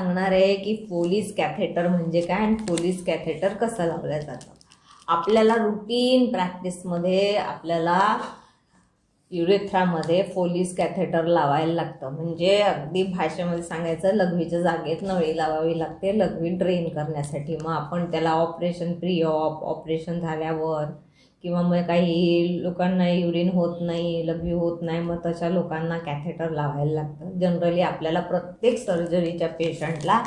सांगणार आहे की फोलिस कॅथेटर म्हणजे काय आणि फोलिस कॅथेटर कसं लावलं जातं। आपल्याला रूटीन प्रॅक्टिसमध्ये आपल्याला युरेथ्रामध्ये फोलिस कॅथेटर लावायला लागतं। म्हणजे अगदी भाषेमध्ये सांगायचं लघवीच्या जागेत नळी लावावी लागते लघवी ड्रेन करण्यासाठी। मग आपण त्याला ऑपरेशन प्री ऑपरेशन झाल्यावर किंवा मग काही लोकांना युरिन होत नाही लघवी होत नाही मग तशा लोकांना कॅथेटर लावायला लागतं। जनरली आपल्याला प्रत्येक सर्जरीच्या पेशंटला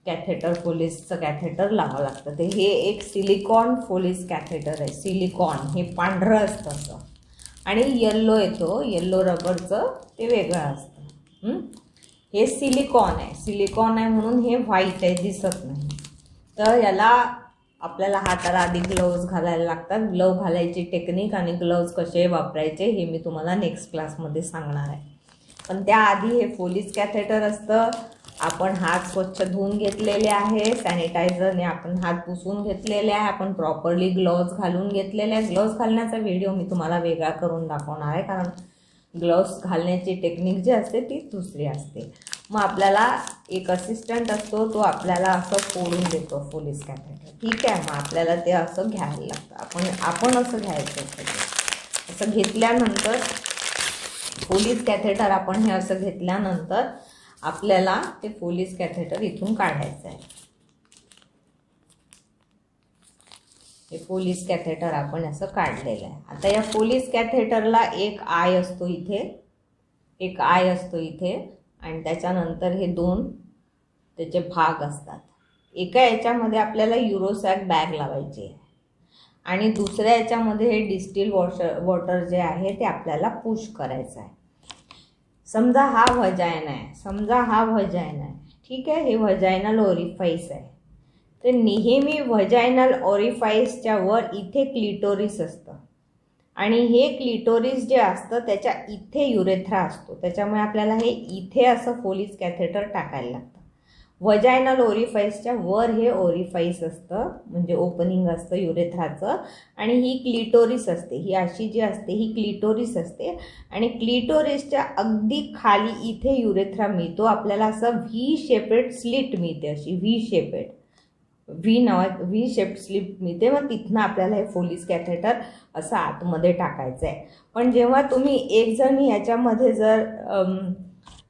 कॅथेटर फोलिसचं कॅथेटर लावावं लागतं। ते हे एक सिलिकॉन फोलिस कॅथेटर आहे। सिलिकॉन हे पांढरं असतं असं आणि येल्लो येतो येल्लो रबरचं ते वेगळं असतं। हे सिलिकॉन आहे म्हणून हे व्हाईट आहे दिसत नाही। तर याला आपल्याला हाताला आधी ग्लोव्ज घालायला लागतात। ग्लोव्ह घालायची टेक्निक आणि ग्लोव्ज कसे वापरायचे हे मी तुम्हाला नेक्स्ट क्लासमध्ये सांगणार आहे। पण त्याआधी हे फोलिस कॅथेटर असतं। आपण हात स्वच्छ धुवून घेतलेले आहे सॅनिटायझरने आपण हात पुसून घेतलेले आहे। आपण प्रॉपरली ग्लोव्ज घालून घेतलेले आहे। ग्लोव्ज घालण्याचा व्हिडिओ मी तुम्हाला वेगळा करून दाखवणार आहे कारण ग्लोव्ज घालण्याची टेक्निक जी असते ती दुसरी असते। मग आपल्याला एक असिस्टंट असतो तो आपल्याला असं फोडून देतो फोलिस कॅथेटर। ठीक आहे मग आपल्याला ते असं घ्यायला लागतं। आपण असं घ्यायचं असं घेतल्यानंतर फोलिस कॅथेटर आपण हे असं घेतल्यानंतर आपल्याला ते फोलिस कॅथेटर इथून काढायचं आहे। हे फोलिस कॅथेटर आपण असं काढलेलं आहे। आता या फोलिस कॅथेटरला एक आय असतो इथे आणि त्याच्यानंतर हे दोन त्याचे भाग असतात। एका याच्यामध्ये आपल्याला युरोसॅक बॅग लावायची आहे आणि दुसऱ्या याच्यामध्ये हे डिस्टिल वॉटर जे आहे ते आपल्याला पुश करायचं आहे। समजा हा व्हजायना आहे ठीक आहे हे व्हजायनल ओरिफाइस आहे। तर नेहमी व्हजायनल ओरिफाइसच्या वर इथे क्लिटोरिस असतं आणि हे क्लिटोरिस जे असतं त्याच्या इथे युरेथ्रा असतो। त्याच्यामुळे आपल्याला हे इथे असं फोलिस कॅथेटर टाकायला लागतं। व्हजायनल ओरिफाइसच्या वर हे ओरिफाइस असतं म्हणजे ओपनिंग असतं युरेथ्राचं आणि ही क्लिटोरिस असते। ही अशी जी असते ही क्लिटोरिस असते आणि क्लिटोरिसच्या अगदी खाली इथे युरेथ्रा मिळतो। आपल्याला असं व्ही शेपेड स्लिट मिळते अशी व्ही शेप्ड स्लिट मिळते। मग तिथनं आपल्याला हे फोलिस कॅथेटर असं आतमध्ये टाकायचं आहे। पण जेव्हा तुम्ही एक जण याच्यामध्ये जर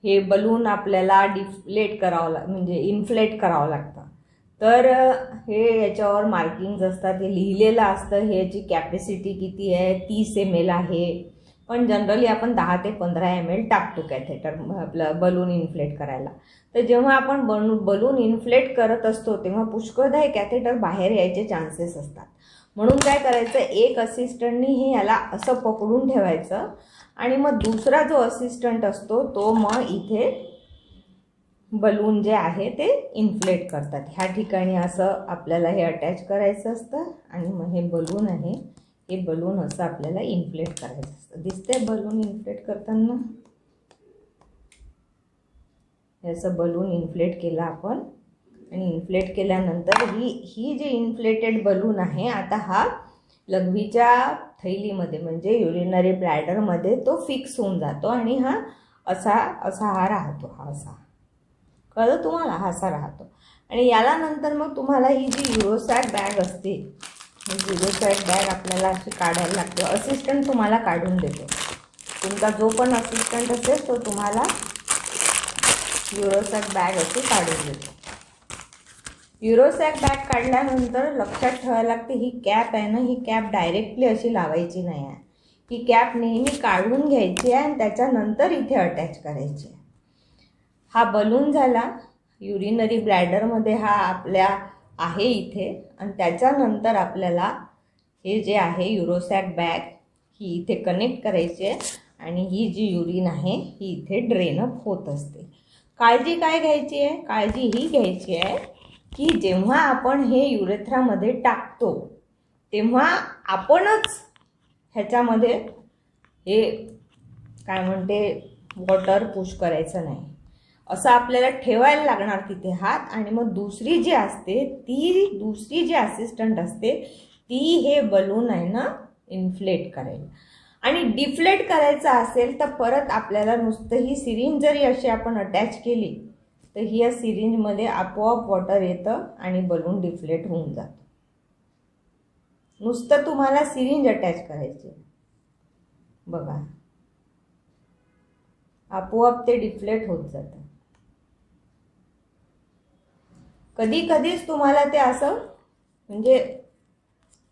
हे बलून आपल्याला डिफ्लेट करावं म्हणजे इन्फ्लेट करावं लागतं तर हे याच्यावर मार्किंग्स असतात हे लिहिलेलं असतं ह्याची कॅपॅसिटी किती आहे 30 ml आहे। पण जनरली आपण 10 ते 15 ml टाकतो कॅथेटर आपलं बलून इन्फ्लेट करायला। तर जेव्हा आपण बलून इन्फ्लेट करत असतो तेव्हा पुष्कळदा हे कॅथेटर बाहेर यायचे चान्सेस असतात। म्हणून काय करायचं एक असिस्टंटनी हे याला असं पकडून ठेवायचं आणि मग दुसरा जो असिस्टंट असतो तो मग इथे बलून जे आहे ते इन्फ्लेट करतात। ह्या ठिकाणी असं आपल्याला हे अटॅच करायचं असतं आणि मग हे बलून आहे हे बलून असं आपल्याला इन्फ्लेट करायचं असतं। दिसतंय बलून इन्फ्लेट करताना हे असं बलून इन्फ्लेट केलं आपण आणि इन्फ्लेट केल्यानंतर ही जी इन्फ्लेटेड बलून आहे आता हा लघवीच्या थैलीमध्ये म्हणजे युरिनरी ब्लॅडरमध्ये तो फिक्स होऊन जातो आणि हा असा राहतो हा असा कळलं तुम्हाला हा असा राहतो। आणि याला नंतर मग तुम्हाला ही जी युरोसॅक बॅग असते युरोसॅक बॅग आपल्याला अशी काढायला लागते। असिस्टंट तुम्हाला काढून देतो। तुमचा जो पण असिस्टंट असेल तो तुम्हाला युरोसॅक बॅग अशी काढून देतो। युरोसॅक बॅग काढल्यानंतर लक्षात ठेवायला लागते ही कॅप आहे ना ही कॅप डायरेक्टली अशी लावायची नाही आहे। ही कॅप नेहमी काढून घ्यायची आहे आणि त्याच्यानंतर इथे अटॅच करायची आहे। हा बलून झाला युरिनरी ब्लॅडरमध्ये हा आपल्या आहे इथे आणि त्याच्यानंतर आपल्याला हे जे आहे युरोसॅक बॅग ही इथे कनेक्ट करायची आहे आणि ही जी युरिन आहे ही इथे ड्रेनअप होत असते। काळजी काय घ्यायची आहे काळजी ही घ्यायची आहे की जेव्हा आपण हे युरेथ्रामध्ये टाकतो तेव्हा आपणच ह्याच्यामध्ये हे काय म्हणते वॉटर पुश करायचं नाही। असं आपल्याला ठेवायला लागणार तिथे हात आणि मग दुसरी जी असिस्टंट असते ती हे बलून आहे ना इन्फ्लेट करेल आणि डिफ्लेट करायचं असेल तर परत आपल्याला नुसतं ही सिरिंज जरी अशी आपण अटॅच केली तर ह्या सिरिंजमध्ये आपोआप वॉटर येतं आणि बलून डिफ्लेट होऊन जातं. नुसतं तुम्हाला सिरिंज अटॅच करायची, बघा आपोआप ते डिफ्लेट होत जातं. कधी कधीच तुम्हाला ते असं म्हणजे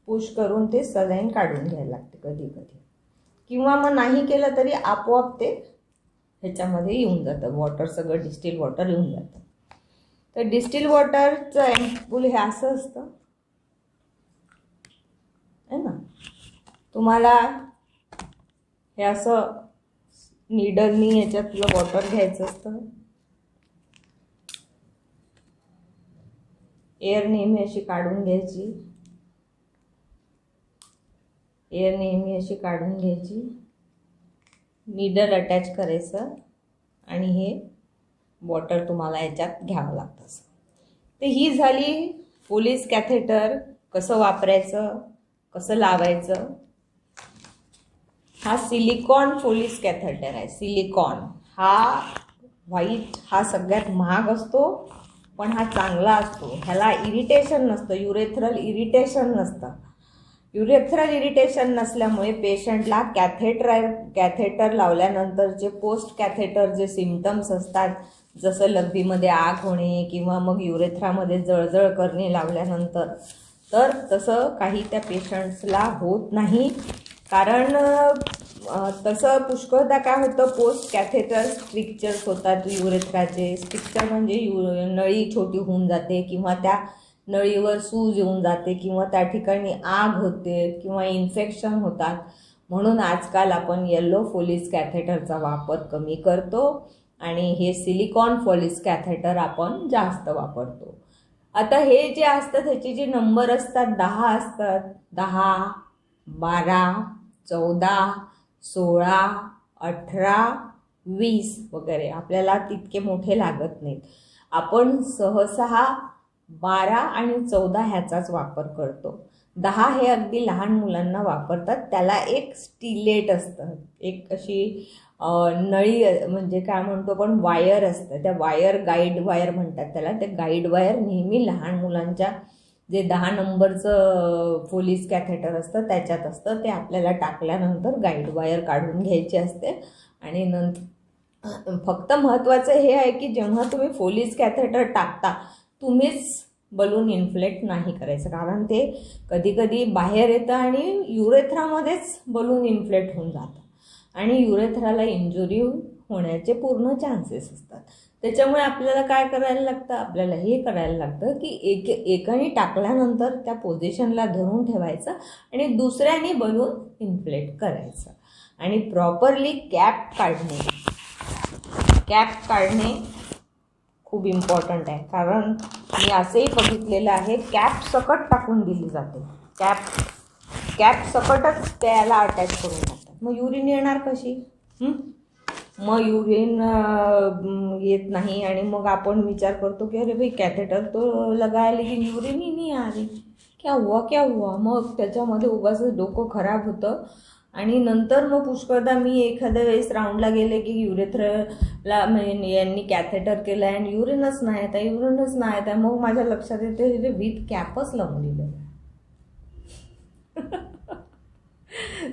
पुश करून ते सलाईन काढून घ्यायला लागते कधी कधी, किंवा मग नाही केलं तरी आपोआप ते ह्याच्यामध्ये येऊन जातं, वॉटर सगळं डिस्टिल वॉटर येऊन जातं. तर डिस्टिल वॉटरचं एम्पूल हे असं असतं है ना. तुम्हाला हे असं नीडलनी ह्याच्यातलं वॉटर घ्यायचं असतं. एअर नेहमी अशी काढून घ्यायची, एअर नेहमी अशी काढून घ्यायची, नीडल अटॅच करायचं आणि हे वॉटर तुम्हाला याच्यात घ्यावं लागतं. तर ही झाली फोलिस कॅथेटर कसं वापरायचं, कसं लावायचं. हा सिलिकॉन फोलिस कॅथेटर आहे. सिलिकॉन हा व्हाईट हा सगळ्यात महाग असतो, पण हा चांगला असतो. ह्याला इरिटेशन नसतं, युरेथ्रल इरिटेशन नसतं. युरेथ्रल इरिटेशन नसल्यामुळे पेशंटला कॅथेटर लावल्यानंतरचे पोस्ट कॅथेटर जे सिम्पटम्स असतात, जसं लघवीमध्ये आग होणे किंवा मग युरेथ्रामध्ये जळजळ करणे लावल्यानंतर, तर तसं काही त्या पेशंट्सला होत नाही. कारण तसं पुष्कळदा काय होतं, पोस्ट कॅथेटर स्ट्रिक्चर्स होतात युरेथ्राचे. स्ट्रिक्चर म्हणजे नळी छोटी होऊन जाते किंवा त्या नळीवर सूज येऊन जाते किंवा त्या ठिकाणी आग होते किंवा इन्फेक्शन होतात. म्हणून आजकाल आपण येलो फोलिस कॅथेटरचा वापर कमी करतो आणि हे सिलिकॉन फोलिस कॅथेटर आपण जास्त वापरतो. आता हे जे असतात ह्याचे जे नंबर असतात 10 असतात, 10, 12, 14, 16, 18, 20 वगैरे. आपल्याला तितके मोठे लागत नाहीत. आपण सहसा 12 आणि 14 ह्याचाच वापर करतो. 10 हे अगदी लहान मुलांना वापरतात. त्याला एक स्टिलेट असतं, एक अशी नळी म्हणजे काय म्हणतो आपण वायर असतं, त्या वायर गाईड वायर म्हणतात त्याला. ते गाईड वायर नेहमी लहान मुलांच्या जे 10 नंबरचं फोलिस कॅथेटर असतं त्याच्यात असतं. ते आपल्याला टाकल्यानंतर गाईड वायर काढून घ्यायची असते आणि नंतर फक्त महत्त्वाचं हे आहे की जेव्हा तुम्ही फोलिस कॅथेटर टाकता तुम्हीच बलून इन्फ्लेट नाही करायचं, कारण ते कधी कधी बाहेर येतं आणि युरेथ्रामध्येच बलून इन्फ्लेट होऊन जातं आणि युरेथ्राला इंजुरी होण्याचे पूर्ण चान्सेस असतात. त्याच्यामुळे आपल्याला काय करायला लागतं, आपल्याला हे करायला लागतं की एकाने टाकल्यानंतर त्या पोझिशनला धरून ठेवायचं आणि दुसऱ्याने बलून इन्फ्लेट करायचं आणि प्रॉपरली कॅप काढणे खूप इम्पॉर्टंट आहे. कारण मी असंही बघितलेलं आहे, कॅप सकट टाकून दिली जाते, कॅप सकटच त्याला अटॅच करून टाकतात. मग युरिन येणार कशी? मग युरिन येत नाही आणि मग आपण विचार करतो की अरे भाई कॅथेटर तो लगाया लेकिन युरिन ही नहीं आ रही, क्या हुआ. मग त्याच्यामध्ये उगाच डोकं खराब होतं आणि नंतर मग पुष्कळदा मी एखाद्या वेळेस राऊंडला गेले की युरेथ्राला यांनी कॅथेटर केलं आहे आणि युरिनच नाही येत आहे. मग माझ्या लक्षात येते विथ कॅपच लावून दिलं.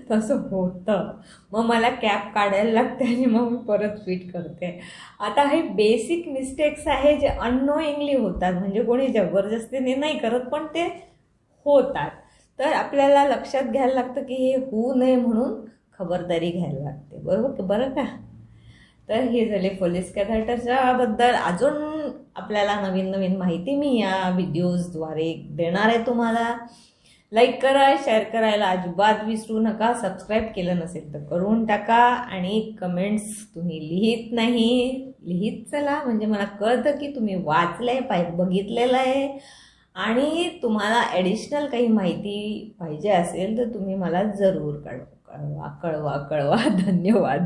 तसं होतं. मग मला कॅप काढायला लागते आणि मग मी परत फिट करते. आता हे बेसिक मिस्टेक्स आहे जे अननोइंगली होतात, म्हणजे कोणी जबरदस्तीने नाही करत पण ते होतात. तर आपल्याला लक्षात घ्यायला लागतं की हे होऊ नये म्हणून खबरदारी घ्यायला लागते, बरं का. तर हे झाले फोलिस कॅथेटरच्या बद्दल. अजून आपल्याला नवीन माहिती मी या व्हिडिओजद्वारे देणार आहे तुम्हाला. लाईक करा, शेअर करायला अजिबात विसरू नका. सबस्क्राईब केलं नसेल तर करून टाका आणि कमेंट्स तुम्ही लिहित चला, म्हणजे मला कळतं की तुम्ही वाचलंय, बघितलेलं आहे आणि तुम्हाला ॲडिशनल काही माहिती पाहिजे असेल तर तुम्ही मला जरूर कळवा. धन्यवाद.